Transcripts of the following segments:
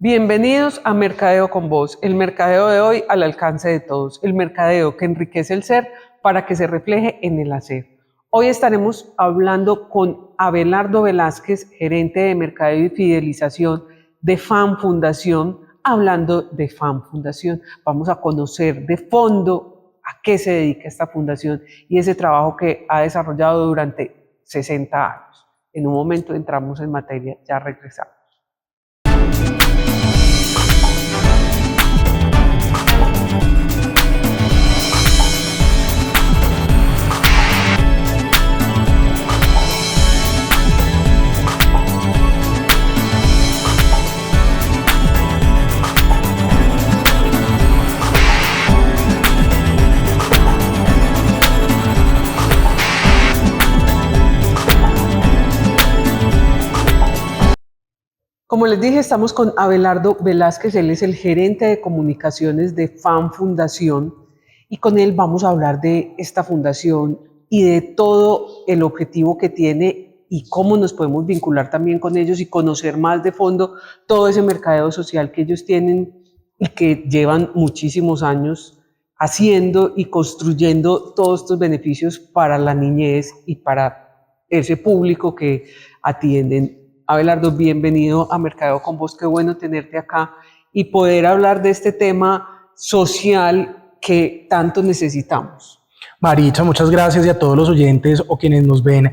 Bienvenidos a Mercadeo con Voz, el mercadeo de hoy al alcance de todos, el mercadeo que enriquece el ser para que se refleje en el hacer. Hoy estaremos hablando con Abelardo Velázquez, gerente de mercadeo y fidelización de FAN Fundación. Hablando de FAN Fundación, vamos a conocer de fondo a qué se dedica esta fundación y ese trabajo que ha desarrollado durante 60 años. En un momento entramos en materia, ya regresamos. Como les dije, estamos con Abelardo Velázquez, él es el gerente de comunicaciones de FAN Fundación y con él vamos a hablar de esta fundación y de todo el objetivo que tiene y cómo nos podemos vincular también con ellos y conocer más de fondo todo ese mercadeo social que ellos tienen y que llevan muchísimos años haciendo y construyendo todos estos beneficios para la niñez y para ese público que atienden. Abelardo, bienvenido a Mercadeo con Voz, qué bueno tenerte acá y poder hablar de este tema social que tanto necesitamos. Maritza, muchas gracias y a todos los oyentes o quienes nos ven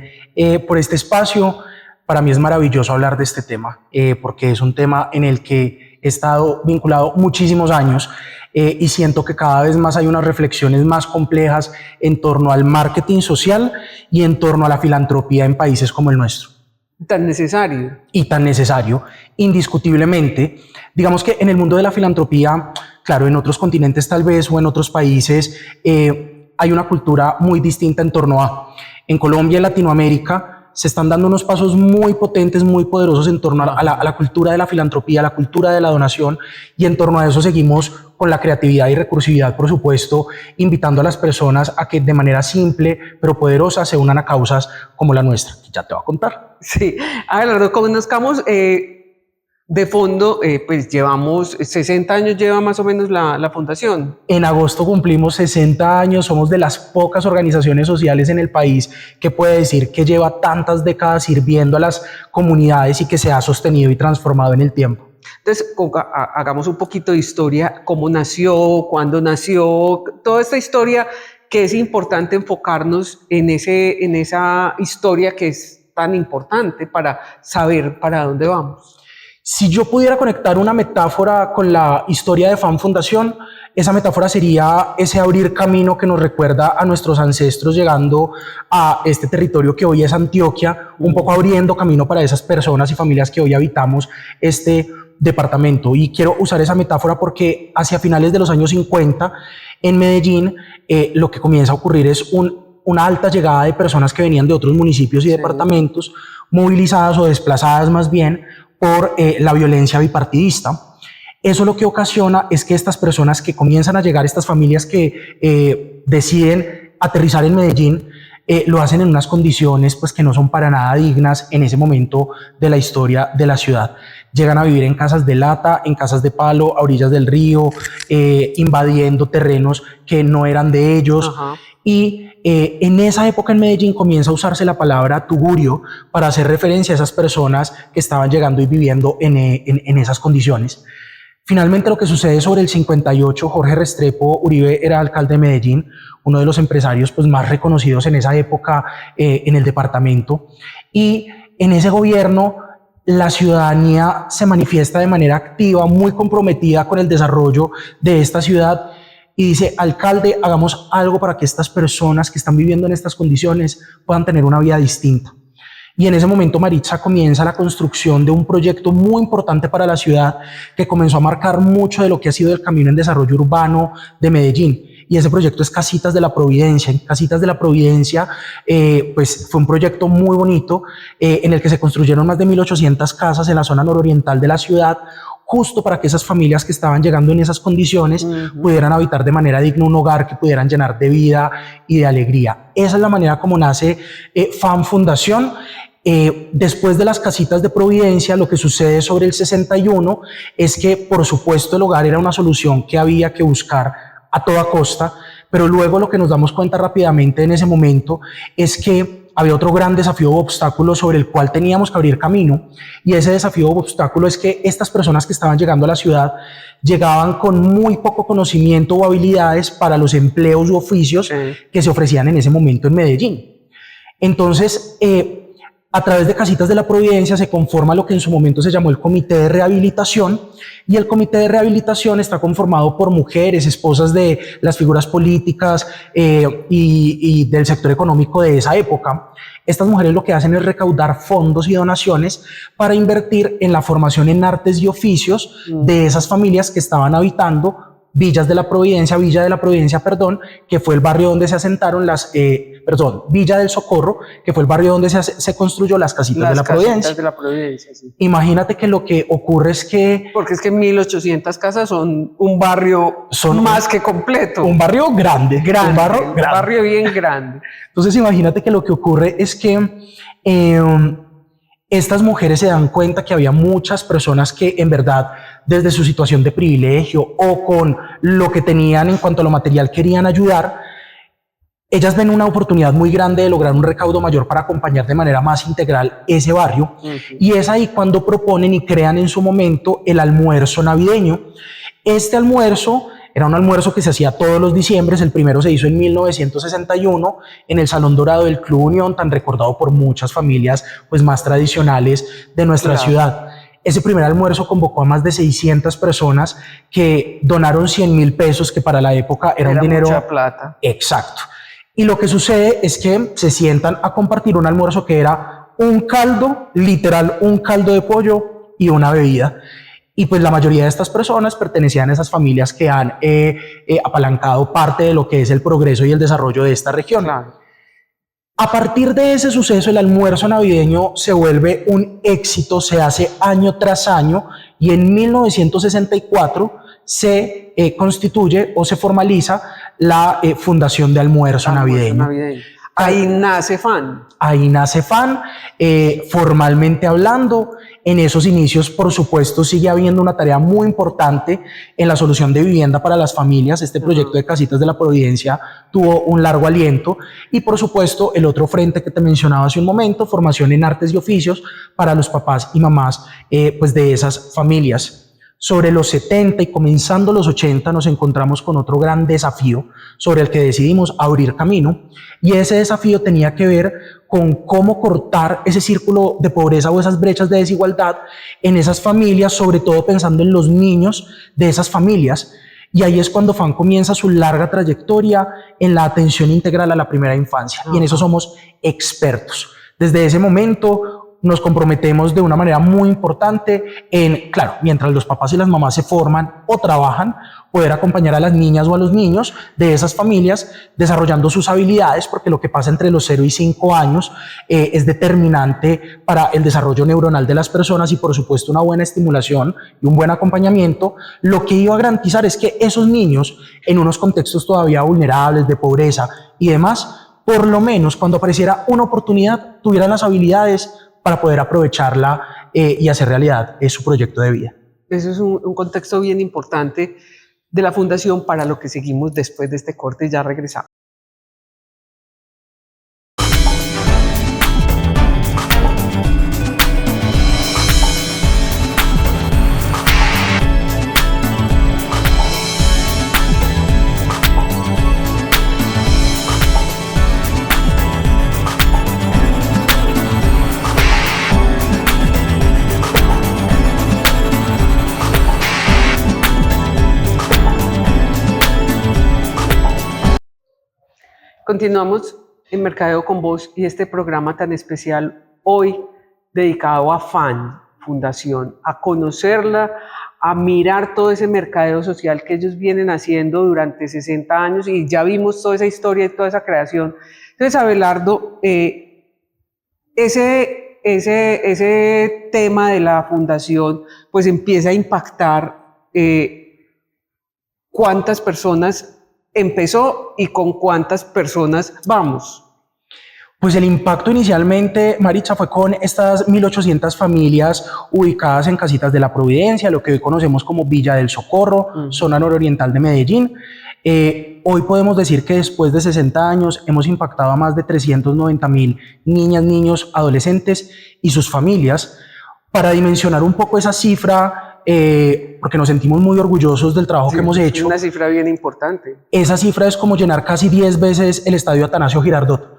por este espacio. Para mí es maravilloso hablar de este tema porque es un tema en el que he estado vinculado muchísimos años y siento que cada vez más hay unas reflexiones más complejas en torno al marketing social y en torno a la filantropía en países como el nuestro. Tan necesario. Y tan necesario, indiscutiblemente. Digamos que en el mundo de la filantropía, claro, en otros continentes tal vez o en otros países hay una cultura muy distinta en torno a. En Colombia y Latinoamérica se están dando unos pasos muy potentes, muy poderosos en torno a la cultura de la filantropía, a la cultura de la donación, y en torno a eso seguimos con la creatividad y recursividad, por supuesto, invitando a las personas a que de manera simple pero poderosa se unan a causas como la nuestra, que ya te voy a contar. Sí, Abelardo, conozcamos de fondo, pues llevamos 60 años, lleva más o menos la fundación. En agosto cumplimos 60 años, somos de las pocas organizaciones sociales en el país que puede decir que lleva tantas décadas sirviendo a las comunidades y que se ha sostenido y transformado en el tiempo. Entonces, hagamos un poquito de historia, cómo nació, cuándo nació, toda esta historia que es importante enfocarnos en esa historia que es tan importante para saber para dónde vamos. Si yo pudiera conectar una metáfora con la historia de FAN Fundación, esa metáfora sería ese abrir camino que nos recuerda a nuestros ancestros llegando a este territorio que hoy es Antioquia, un poco abriendo camino para esas personas y familias que hoy habitamos este departamento. Y quiero usar esa metáfora porque hacia finales de los años 50 en Medellín lo que comienza a ocurrir es una alta llegada de personas que venían de otros municipios y departamentos, movilizadas o desplazadas más bien por la violencia bipartidista. Eso lo que ocasiona es que estas personas que comienzan a llegar, estas familias que deciden aterrizar en Medellín, lo hacen en unas condiciones pues, que no son para nada dignas en ese momento de la historia de la ciudad. Llegan a vivir en casas de lata, en casas de palo, a orillas del río, invadiendo terrenos que no eran de ellos. Ajá. Y en esa época en Medellín comienza a usarse la palabra tugurio para hacer referencia a esas personas que estaban llegando y viviendo en esas condiciones. Finalmente, lo que sucede sobre el 58, Jorge Restrepo Uribe era alcalde de Medellín, uno de los empresarios pues, más reconocidos en esa época en el departamento. Y en ese gobierno, la ciudadanía se manifiesta de manera activa, muy comprometida con el desarrollo de esta ciudad y dice, alcalde, hagamos algo para que estas personas que están viviendo en estas condiciones puedan tener una vida distinta. Y en ese momento, Maritza, comienza la construcción de un proyecto muy importante para la ciudad que comenzó a marcar mucho de lo que ha sido el camino en desarrollo urbano de Medellín. Y ese proyecto es Casitas de la Providencia. En Casitas de la Providencia pues fue un proyecto muy bonito en el que se construyeron más de 1.800 casas en la zona nororiental de la ciudad, justo para que esas familias que estaban llegando en esas condiciones pudieran habitar de manera digna un hogar que pudieran llenar de vida y de alegría. Esa es la manera como nace FAN Fundación. Después de las casitas de Providencia, lo que sucede sobre el 61 es que, por supuesto, el hogar era una solución que había que buscar a toda costa, pero luego lo que nos damos cuenta rápidamente en ese momento es que había otro gran desafío o obstáculo sobre el cual teníamos que abrir camino, y ese desafío o obstáculo es que estas personas que estaban llegando a la ciudad llegaban con muy poco conocimiento o habilidades para los empleos u oficios que se ofrecían en ese momento en Medellín. Entonces, a través de Casitas de la Providencia se conforma lo que en su momento se llamó el Comité de Rehabilitación, y el Comité de Rehabilitación está conformado por mujeres, esposas de las figuras políticas y del sector económico de esa época. Estas mujeres lo que hacen es recaudar fondos y donaciones para invertir en la formación en artes y oficios de esas familias que estaban habitando Villa de la Providencia, que fue el barrio donde se asentaron Villa del Socorro, que fue el barrio donde se construyó las Casitas de la Providencia. De la Providencia, sí. Imagínate que lo que ocurre es que... Porque es que 1.800 casas son un barrio más que completo. Un barrio grande. Un barrio bien grande. Entonces imagínate que lo que ocurre es que estas mujeres se dan cuenta que había muchas personas que en verdad desde su situación de privilegio o con lo que tenían en cuanto a lo material querían ayudar. Ellas ven una oportunidad muy grande de lograr un recaudo mayor para acompañar de manera más integral ese barrio, y es ahí cuando proponen y crean en su momento el almuerzo navideño. Este almuerzo era un almuerzo que se hacía todos los diciembres. El primero se hizo en 1961 en el Salón Dorado del Club Unión, tan recordado por muchas familias pues más tradicionales de nuestra ciudad. Ese primer almuerzo convocó a más de 600 personas que donaron 100.000 pesos, que para la época era un dinero... mucha plata. Exacto. Y lo que sucede es que se sientan a compartir un almuerzo que era un caldo, literal, un caldo de pollo y una bebida. Y pues la mayoría de estas personas pertenecían a esas familias que han apalancado parte de lo que es el progreso y el desarrollo de esta región. Claro. A partir de ese suceso, el almuerzo navideño se vuelve un éxito, se hace año tras año, y en 1964 se constituye o se formaliza la Fundación de Almuerzo Navideño. Ahí nace FAN. Ahí nace FAN, formalmente hablando. En esos inicios, por supuesto, sigue habiendo una tarea muy importante en la solución de vivienda para las familias. Este proyecto de Casitas de la Providencia tuvo un largo aliento, y por supuesto el otro frente que te mencionaba hace un momento, formación en artes y oficios para los papás y mamás pues de esas familias. Sobre los 70 y comenzando los 80 nos encontramos con otro gran desafío sobre el que decidimos abrir camino, y ese desafío tenía que ver con cómo cortar ese círculo de pobreza o esas brechas de desigualdad en esas familias, sobre todo pensando en los niños de esas familias. Y ahí es cuando FAN comienza su larga trayectoria en la atención integral a la primera infancia, y en eso somos expertos. Desde ese momento nos comprometemos de una manera muy importante en, claro, mientras los papás y las mamás se forman o trabajan, poder acompañar a las niñas o a los niños de esas familias desarrollando sus habilidades, porque lo que pasa entre los 0 y 5 años es determinante para el desarrollo neuronal de las personas, y por supuesto una buena estimulación y un buen acompañamiento lo que iba a garantizar es que esos niños, en unos contextos todavía vulnerables de pobreza y demás, por lo menos cuando apareciera una oportunidad tuvieran las habilidades para poder aprovecharla y hacer realidad su proyecto de vida. Eso es un contexto bien importante de la Fundación para lo que seguimos después de este corte. Ya regresamos. Continuamos en Mercadeo con Vos y este programa tan especial hoy dedicado a FAN, Fundación, a conocerla, a mirar todo ese mercadeo social que ellos vienen haciendo durante 60 años, y ya vimos toda esa historia y toda esa creación. Entonces, Abelardo, ese tema de la Fundación pues empieza a impactar cuántas personas empezó y con cuántas personas vamos. Pues el impacto inicialmente, Maritza, fue con estas 1.800 familias ubicadas en Casitas de la Providencia, lo que hoy conocemos como Villa del Socorro, zona nororiental de Medellín. Hoy podemos decir que después de 60 años hemos impactado a más de 390.000 niñas, niños, adolescentes y sus familias. Para dimensionar un poco esa cifra, porque nos sentimos muy orgullosos del trabajo que hemos hecho. Es una cifra bien importante. Esa cifra es como llenar casi 10 veces el estadio Atanasio Girardot.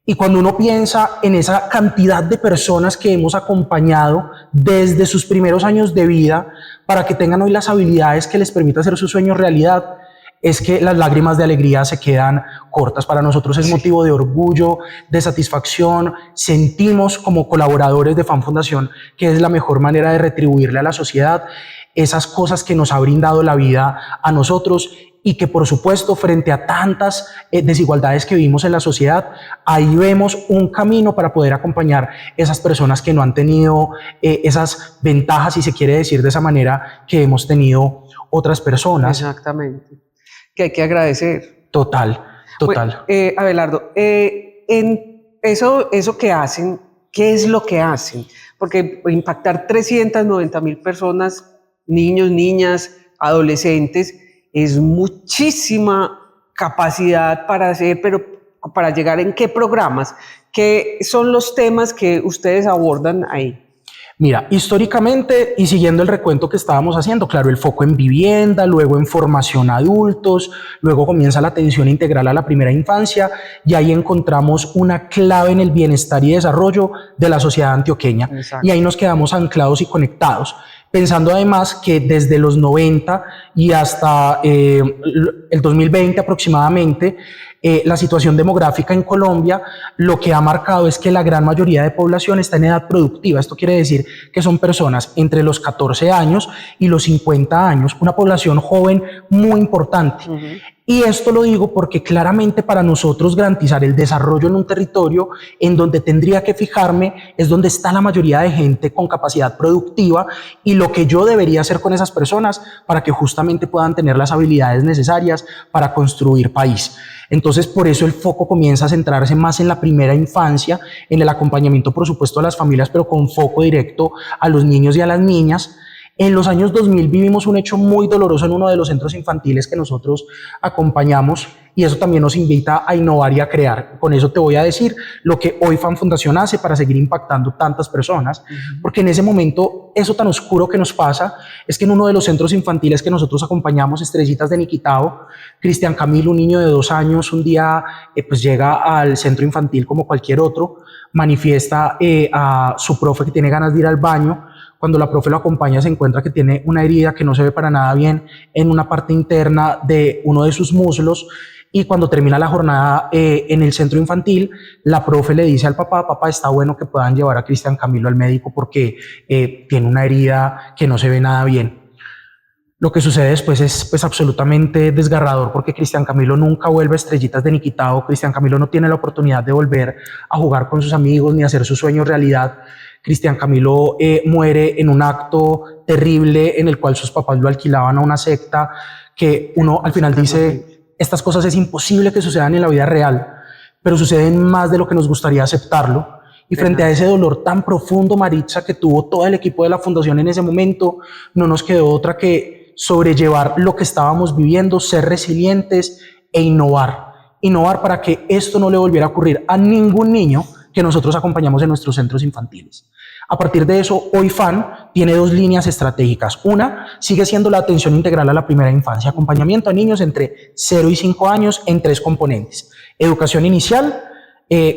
Y cuando uno piensa en esa cantidad de personas que hemos acompañado desde sus primeros años de vida para que tengan hoy las habilidades que les permita hacer sus sueños realidad, es que las lágrimas de alegría se quedan cortas. Para nosotros es motivo de orgullo, de satisfacción. Sentimos como colaboradores de Fan Fundación que es la mejor manera de retribuirle a la sociedad esas cosas que nos ha brindado la vida a nosotros, y que por supuesto frente a tantas desigualdades que vivimos en la sociedad, ahí vemos un camino para poder acompañar esas personas que no han tenido esas ventajas, si se quiere decir de esa manera, que hemos tenido otras personas. Exactamente, que hay que agradecer. Total. Bueno, Abelardo, en eso que hacen, ¿qué es lo que hacen? Porque impactar 390.000 personas, niños, niñas, adolescentes, es muchísima capacidad para hacer, pero para llegar en qué programas, qué son los temas que ustedes abordan ahí. Mira, históricamente y siguiendo el recuento que estábamos haciendo, claro, el foco en vivienda, luego en formación a adultos, luego comienza la atención integral a la primera infancia, y ahí encontramos una clave en el bienestar y desarrollo de la sociedad antioqueña. Exacto. Y ahí nos quedamos anclados y conectados, pensando además que desde los 90 y hasta el 2020 aproximadamente, la situación demográfica en Colombia lo que ha marcado es que la gran mayoría de población está en edad productiva. Esto quiere decir que son personas entre los 14 años y los 50 años, una población joven muy importante. Y esto lo digo porque claramente para nosotros garantizar el desarrollo en un territorio en donde tendría que fijarme es donde está la mayoría de gente con capacidad productiva, y lo que yo debería hacer con esas personas para que justamente puedan tener las habilidades necesarias para construir país. Entonces, por eso el foco comienza a centrarse más en la primera infancia, en el acompañamiento, por supuesto, a las familias, pero con foco directo a los niños y a las niñas. En los años 2000 vivimos un hecho muy doloroso en uno de los centros infantiles que nosotros acompañamos, y eso también nos invita a innovar y a crear. Con eso te voy a decir lo que hoy Fan Fundación hace para seguir impactando tantas personas, porque en ese momento, eso tan oscuro que nos pasa, es que en uno de los centros infantiles que nosotros acompañamos, Estrellitas de Niquitao, Cristian Camilo, un niño de 2 años, un día pues llega al centro infantil como cualquier otro, manifiesta a su profe que tiene ganas de ir al baño. Cuando la profe lo acompaña, se encuentra que tiene una herida que no se ve para nada bien en una parte interna de uno de sus muslos, y cuando termina la jornada en el centro infantil, la profe le dice al papá: papá, está bueno que puedan llevar a Cristian Camilo al médico porque tiene una herida que no se ve nada bien. Lo que sucede después es pues absolutamente desgarrador, porque Cristian Camilo nunca vuelve a Estrellitas de Niquitao. Cristian Camilo no tiene la oportunidad de volver a jugar con sus amigos ni hacer su sueño realidad. Cristian Camilo muere en un acto terrible en el cual sus papás lo alquilaban a una secta, que uno al final dice: estas cosas es imposible que sucedan en la vida real, pero suceden más de lo que nos gustaría aceptarlo. Y frente a ese dolor tan profundo, Maritza, que tuvo todo el equipo de la Fundación en ese momento, no nos quedó otra que sobrellevar lo que estábamos viviendo, ser resilientes e innovar para que esto no le volviera a ocurrir a ningún niño que nosotros acompañamos en nuestros centros infantiles. A partir de eso, hoy FAN tiene 2 líneas estratégicas. Una sigue siendo la atención integral a la primera infancia, acompañamiento a niños entre 0 y 5 años en 3 componentes: educación inicial,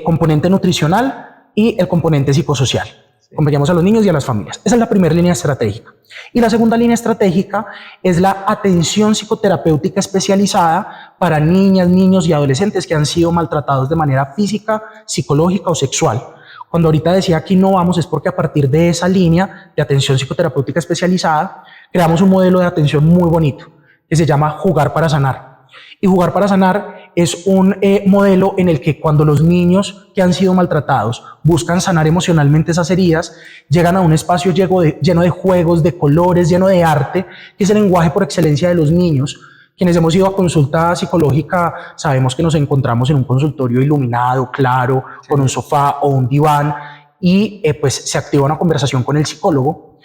componente nutricional y el componente psicosocial. Acompañamos a los niños y a las familias. Esa es la primera línea estratégica. Y la segunda línea estratégica es la atención psicoterapéutica especializada para niñas, niños y adolescentes que han sido maltratados de manera física, psicológica o sexual. Cuando ahorita decía que innovamos es porque a partir de esa línea de atención psicoterapéutica especializada creamos un modelo de atención muy bonito que se llama Jugar para Sanar. Y Jugar para Sanar es un modelo en el que cuando los niños que han sido maltratados buscan sanar emocionalmente esas heridas, llegan a un espacio lleno de juegos, de colores, lleno de arte, que es el lenguaje por excelencia de los niños, Quienes hemos ido a consulta psicológica sabemos que nos encontramos en un consultorio iluminado, claro, con un sofá o un diván y pues se activa una conversación con el psicólogo.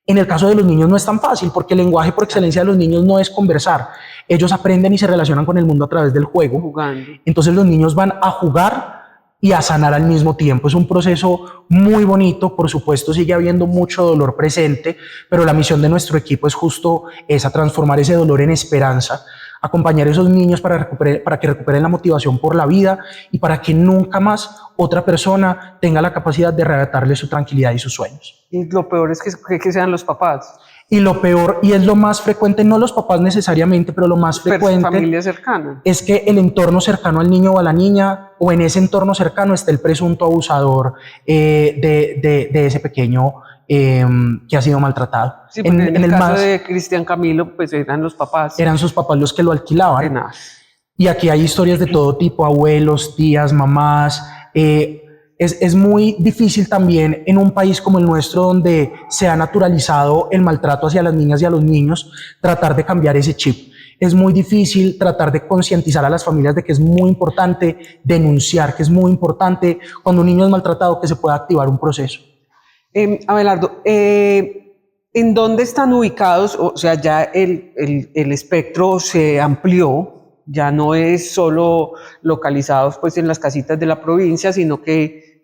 En el caso de los niños no es tan fácil porque el lenguaje por excelencia de los niños no es conversar. Ellos aprenden y se relacionan con el mundo a través del juego. Jugando. Entonces los niños van a jugar y a sanar al mismo tiempo. Es un proceso muy bonito, por supuesto sigue habiendo mucho dolor presente, pero la misión de nuestro equipo es justo esa, transformar ese dolor en esperanza, acompañar a esos niños para que recuperen la motivación por la vida y para que nunca más otra persona tenga la capacidad de arrebatarle su tranquilidad y sus sueños. Y lo peor es que sean los papás. Y lo peor, y es lo más frecuente, no los papás necesariamente, pero lo más frecuente familia cercana, es que el entorno cercano al niño o a la niña, o en ese entorno cercano esté el presunto abusador de ese pequeño que ha sido maltratado. Sí, en el caso de Cristian Camilo, pues eran los papás. Eran sus papás los que lo alquilaban. Y aquí hay historias de todo tipo, abuelos, tías, mamás. Es muy difícil también en un país como el nuestro, donde se ha naturalizado el maltrato hacia las niñas y a los niños, tratar de cambiar ese chip. Es muy difícil tratar de concientizar a las familias de que es muy importante denunciar, que es muy importante cuando un niño es maltratado que se pueda activar un proceso. Abelardo, ¿en dónde están ubicados? O sea, ya el espectro se amplió, ya no es solo localizados pues en las casitas de la provincia, sino que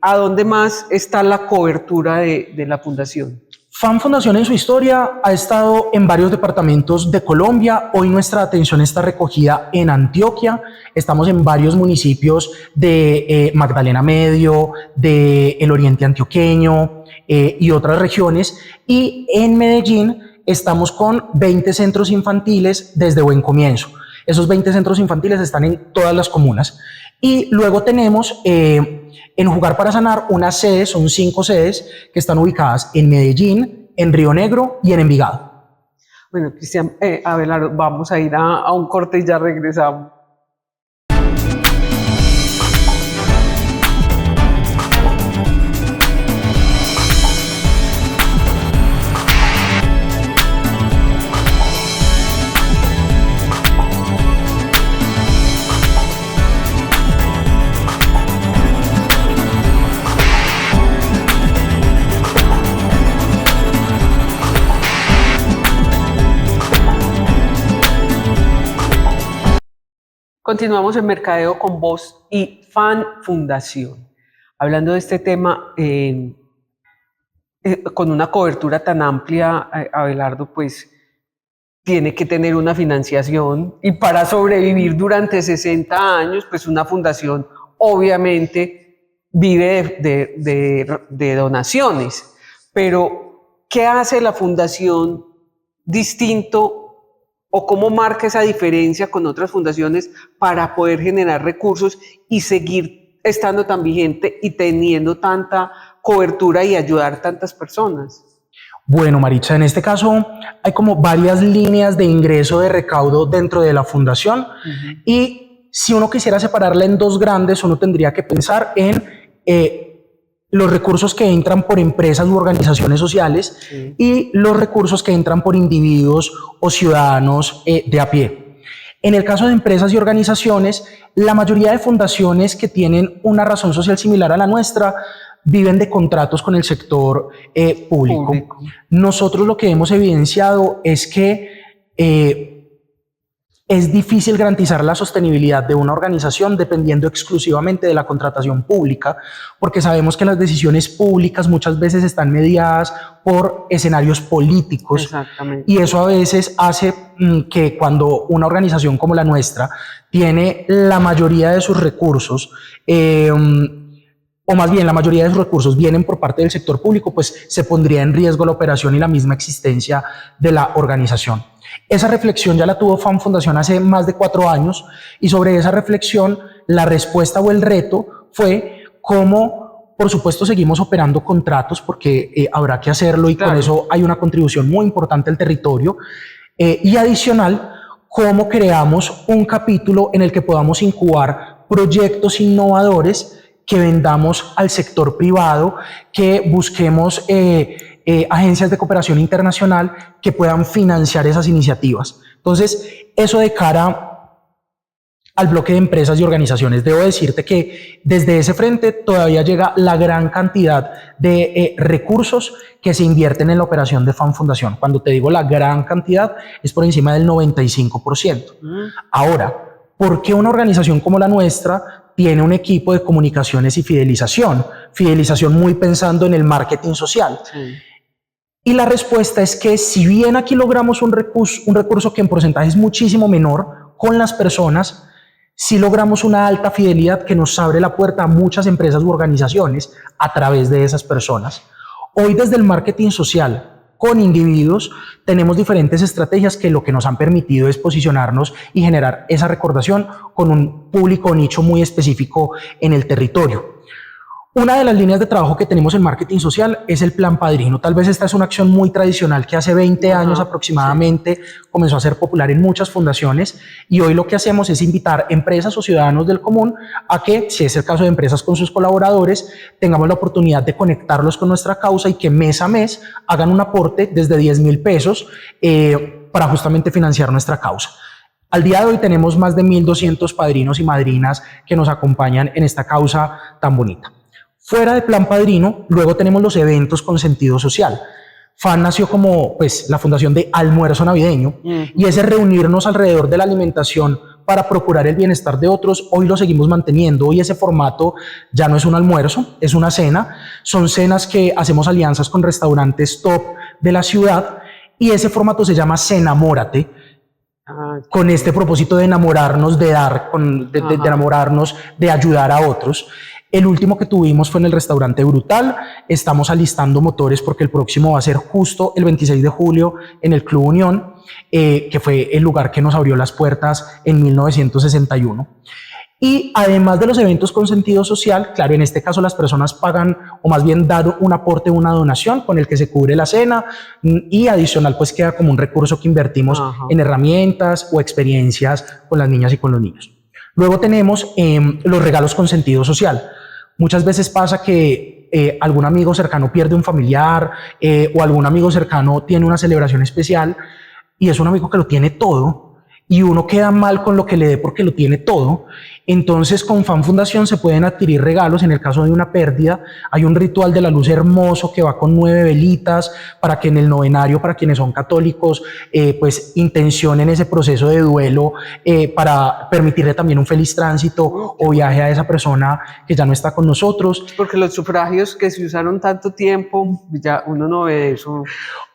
¿a dónde más está la cobertura de la fundación? FAN Fundación en su historia ha estado en varios departamentos de Colombia. Hoy nuestra atención está recogida en Antioquia. Estamos en varios municipios de Magdalena Medio, del Oriente Antioqueño y otras regiones. Y en Medellín estamos con 20 centros infantiles desde buen comienzo. Esos 20 centros infantiles están en todas las comunas. Y luego tenemos en Jugar para Sanar unas sedes, son 5 sedes que están ubicadas en Medellín, en Río Negro y en Envigado. Bueno, Cristian, Abelardo, vamos a ir a un corte y ya regresamos. Continuamos en Mercadeo con Voz y FAN Fundación. Hablando de este tema, con una cobertura tan amplia, Abelardo, pues tiene que tener una financiación y para sobrevivir durante 60 años, pues una fundación obviamente vive de donaciones. Pero, ¿qué hace la fundación distinto o cómo marca esa diferencia con otras fundaciones para poder generar recursos y seguir estando tan vigente y teniendo tanta cobertura y ayudar tantas personas? Bueno, Maritza, en este caso hay como varias líneas de ingreso de recaudo dentro de la fundación y si uno quisiera separarla en dos grandes, uno tendría que pensar en los recursos que entran por empresas u organizaciones sociales y los recursos que entran por individuos o ciudadanos de a pie. En el caso de empresas y organizaciones, la mayoría de fundaciones que tienen una razón social similar a la nuestra viven de contratos con el sector público. Nosotros lo que hemos evidenciado es que es difícil garantizar la sostenibilidad de una organización dependiendo exclusivamente de la contratación pública, porque sabemos que las decisiones públicas muchas veces están mediadas por escenarios políticos. Exactamente. Y eso a veces hace que cuando una organización como la nuestra tiene la mayoría de sus recursos, o más bien la mayoría de sus recursos vienen por parte del sector público, pues se pondría en riesgo la operación y la misma existencia de la organización. Esa reflexión ya la tuvo FAN Fundación hace más de 4 años y sobre esa reflexión la respuesta o el reto fue cómo, por supuesto, seguimos operando contratos porque habrá que hacerlo y claro, con eso hay una contribución muy importante al territorio y adicional, cómo creamos un capítulo en el que podamos incubar proyectos innovadores que vendamos al sector privado, que busquemos agencias de cooperación internacional que puedan financiar esas iniciativas. Entonces, eso de cara al bloque de empresas y organizaciones. Debo decirte que desde ese frente todavía llega la gran cantidad de recursos que se invierten en la operación de Fan Fundación. Cuando te digo la gran cantidad, es por encima del 95%. Ahora, ¿por qué una organización como la nuestra tiene un equipo de comunicaciones y fidelización? Fidelización muy pensando en el marketing social. Sí. Y la respuesta es que si bien aquí logramos un recurso que en porcentaje es muchísimo menor con las personas, sí logramos una alta fidelidad que nos abre la puerta a muchas empresas u organizaciones a través de esas personas. Hoy desde el marketing social con individuos tenemos diferentes estrategias que lo que nos han permitido es posicionarnos y generar esa recordación con un público nicho muy específico en el territorio. Una de las líneas de trabajo que tenemos en marketing social es el plan padrino. Tal vez esta es una acción muy tradicional que hace 20 años aproximadamente comenzó a ser popular en muchas fundaciones, y hoy lo que hacemos es invitar empresas o ciudadanos del común a que, si es el caso de empresas con sus colaboradores, tengamos la oportunidad de conectarlos con nuestra causa y que mes a mes hagan un aporte desde 10.000 pesos para justamente financiar nuestra causa. Al día de hoy tenemos más de 1.200 padrinos y madrinas que nos acompañan en esta causa tan bonita. Fuera de Plan Padrino, luego tenemos los eventos con sentido social. FAN nació como la fundación de almuerzo navideño, y ese reunirnos alrededor de la alimentación para procurar el bienestar de otros, hoy lo seguimos manteniendo. Hoy ese formato ya no es un almuerzo, es una cena. Son cenas que hacemos alianzas con restaurantes top de la ciudad, y ese formato se llama Cenamórate, con este propósito de enamorarnos, de dar, de enamorarnos, de ayudar a otros. El último que tuvimos fue en el restaurante Brutal. Estamos alistando motores porque el próximo va a ser justo el 26 de julio en el Club Unión, que fue el lugar que nos abrió las puertas en 1961. Y además de los eventos con sentido social, claro, en este caso las personas pagan, o más bien dan un aporte, una donación con el que se cubre la cena, y adicional pues queda como un recurso que invertimos en herramientas o experiencias con las niñas y con los niños. Luego tenemos los regalos con sentido social. Muchas veces pasa que algún amigo cercano pierde un familiar, o algún amigo cercano tiene una celebración especial y es un amigo que lo tiene todo, y uno queda mal con lo que le dé porque lo tiene todo. Entonces con Fan Fundación se pueden adquirir regalos. En el caso de una pérdida hay un ritual de la luz hermoso que va con 9 velitas para que en el novenario, para quienes son católicos, pues intencionen ese proceso de duelo, para permitirle también un feliz tránsito o viaje a esa persona que ya no está con nosotros. Porque los sufragios que se usaron tanto tiempo, ya uno no ve eso.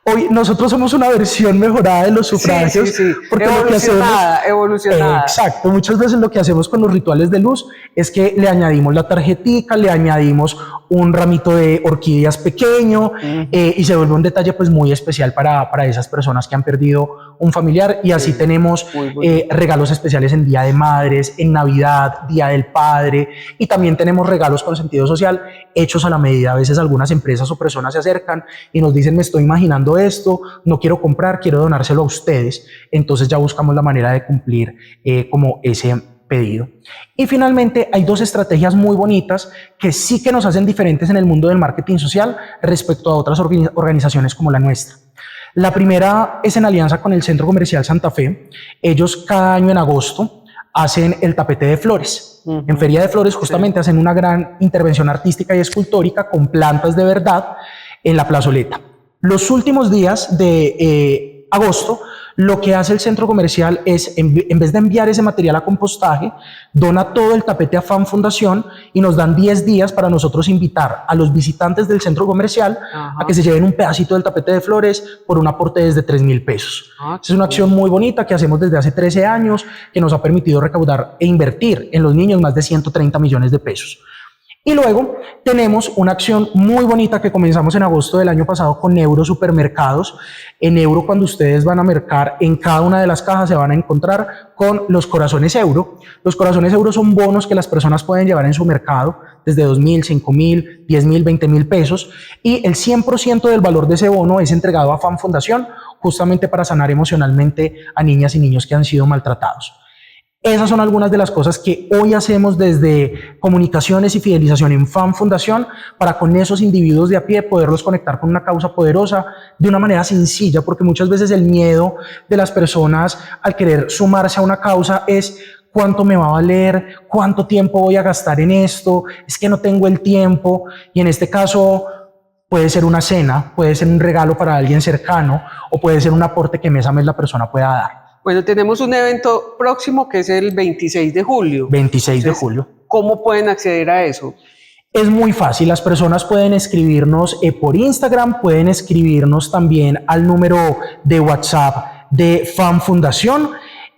Hoy nosotros somos una versión mejorada de los sufragios. Sí. Porque evolucionada. Exacto. Muchas veces lo que hacemos con los rituales de luz es que le añadimos la tarjetica, le añadimos un ramito de orquídeas pequeño, y se vuelve un detalle pues muy especial para esas personas que han perdido un familiar. Y así tenemos regalos especiales en Día de Madres, en Navidad, Día del Padre, y también tenemos regalos con sentido social hechos a la medida. A veces algunas empresas o personas se acercan y nos dicen: me estoy imaginando esto, no quiero comprar, quiero donárselo a ustedes. Entonces ya buscamos la manera de cumplir como ese pedido. Y finalmente hay 2 estrategias muy bonitas que sí que nos hacen diferentes en el mundo del marketing social respecto a otras organizaciones como la nuestra. La primera es en alianza con el Centro Comercial Santa Fe. Ellos cada año en agosto hacen el tapete de flores. En Feria de Flores justamente hacen una gran intervención artística y escultórica con plantas de verdad en la plazoleta. Los últimos días de agosto, lo que hace el centro comercial es, en vez de enviar ese material a compostaje, dona todo el tapete a Fan Fundación y nos dan 10 días para nosotros invitar a los visitantes del centro comercial a que se lleven un pedacito del tapete de flores por un aporte desde 3.000 pesos. Es una acción muy bonita que hacemos desde hace 13 años, que nos ha permitido recaudar e invertir en los niños más de 130 millones de pesos. Y luego tenemos una acción muy bonita que comenzamos en agosto del año pasado con Euro Supermercados. En Euro, cuando ustedes van a mercar, en cada una de las cajas se van a encontrar con los corazones Euro. Los corazones Euro son bonos que las personas pueden llevar en su mercado desde 2.000, 5.000, 10.000, 20.000 pesos, y el 100% del valor de ese bono es entregado a Fan Fundación justamente para sanar emocionalmente a niñas y niños que han sido maltratados. Esas son algunas de las cosas que hoy hacemos desde comunicaciones y fidelización en Fan Fundación para con esos individuos de a pie poderlos conectar con una causa poderosa de una manera sencilla, porque muchas veces el miedo de las personas al querer sumarse a una causa es cuánto me va a valer, cuánto tiempo voy a gastar en esto, es que no tengo el tiempo, y en este caso puede ser una cena, puede ser un regalo para alguien cercano o puede ser un aporte que mes a mes la persona pueda dar. Bueno, tenemos un evento próximo que es el 26 de julio. 26 de julio. ¿Cómo pueden acceder a eso? Es muy fácil, las personas pueden escribirnos por Instagram, pueden escribirnos también al número de WhatsApp de Fan Fundación,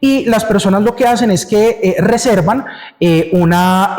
y las personas lo que hacen es que reservan una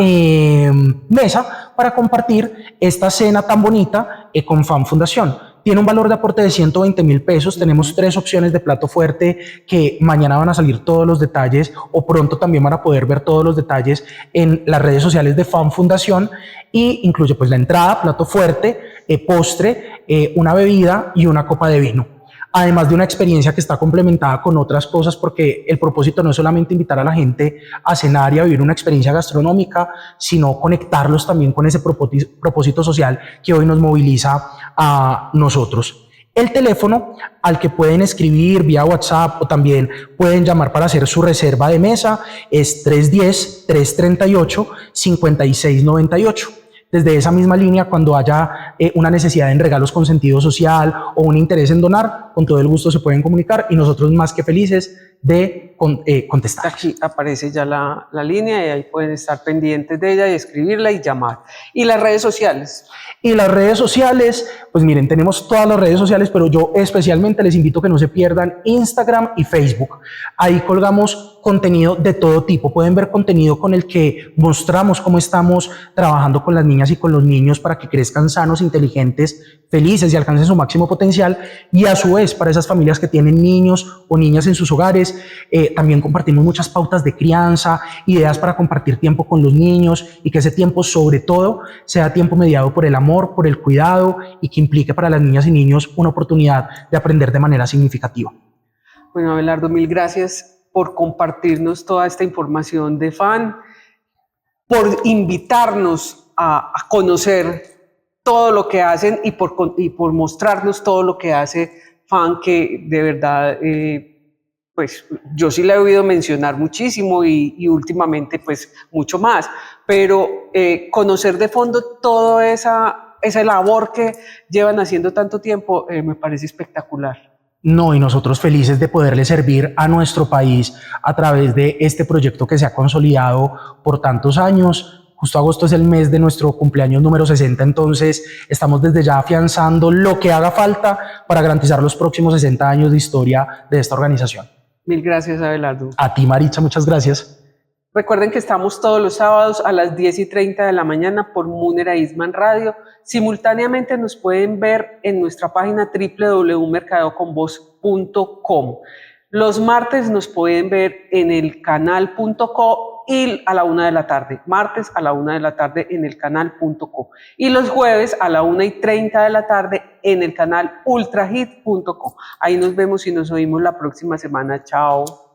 mesa para compartir esta cena tan bonita con Fan Fundación. Tiene un valor de aporte de 120.000 pesos. Tenemos 3 opciones de plato fuerte que mañana van a salir todos los detalles, o pronto también van a poder ver todos los detalles en las redes sociales de Fan Fundación, y incluye pues la entrada, plato fuerte, postre, una bebida y una copa de vino. Además de una experiencia que está complementada con otras cosas, porque el propósito no es solamente invitar a la gente a cenar y a vivir una experiencia gastronómica, sino conectarlos también con ese propósito social que hoy nos moviliza a nosotros. El teléfono al que pueden escribir vía WhatsApp o también pueden llamar para hacer su reserva de mesa es 310-338-5698. Desde esa misma línea, cuando haya una necesidad en regalos con sentido social o un interés en donar, con todo el gusto se pueden comunicar y nosotros más que felices de contestar. Aquí aparece ya la línea y ahí pueden estar pendientes de ella y escribirla y llamar. ¿Y las redes sociales? Y las redes sociales, pues miren, tenemos todas las redes sociales, pero yo especialmente les invito a que no se pierdan Instagram y Facebook. Ahí colgamos contenido de todo tipo. Pueden ver contenido con el que mostramos cómo estamos trabajando con las niñas y con los niños para que crezcan sanos, inteligentes, felices y alcancen su máximo potencial. Y a su vez, para esas familias que tienen niños o niñas en sus hogares, también compartimos muchas pautas de crianza, ideas para compartir tiempo con los niños, y que ese tiempo sobre todo sea tiempo mediado por el amor, por el cuidado, y que implique para las niñas y niños una oportunidad de aprender de manera significativa. Bueno, Abelardo, mil gracias por compartirnos toda esta información de FAN, por invitarnos a conocer todo lo que hacen y por mostrarnos todo lo que hace FAN, que de verdad, pues yo sí la he oído mencionar muchísimo y últimamente pues mucho más, pero conocer de fondo toda esa labor que llevan haciendo tanto tiempo me parece espectacular. No, y nosotros felices de poderle servir a nuestro país a través de este proyecto que se ha consolidado por tantos años. Justo agosto es el mes de nuestro cumpleaños número 60, entonces estamos desde ya afianzando lo que haga falta para garantizar los próximos 60 años de historia de esta organización. Mil gracias, Abelardo. A ti, Maritza, muchas gracias. Recuerden que estamos todos los sábados a las 10:30 de la mañana por Munera Eastman Radio. Simultáneamente nos pueden ver en nuestra página www.mercadoconvoz.com. Los martes nos pueden ver en el canal.co y a la 1 de la tarde. Martes a la 1 de la tarde en el canal.co. Y los jueves a la 1:30 de la tarde en el canal ultrahit.co. Ahí nos vemos y nos oímos la próxima semana. Chao.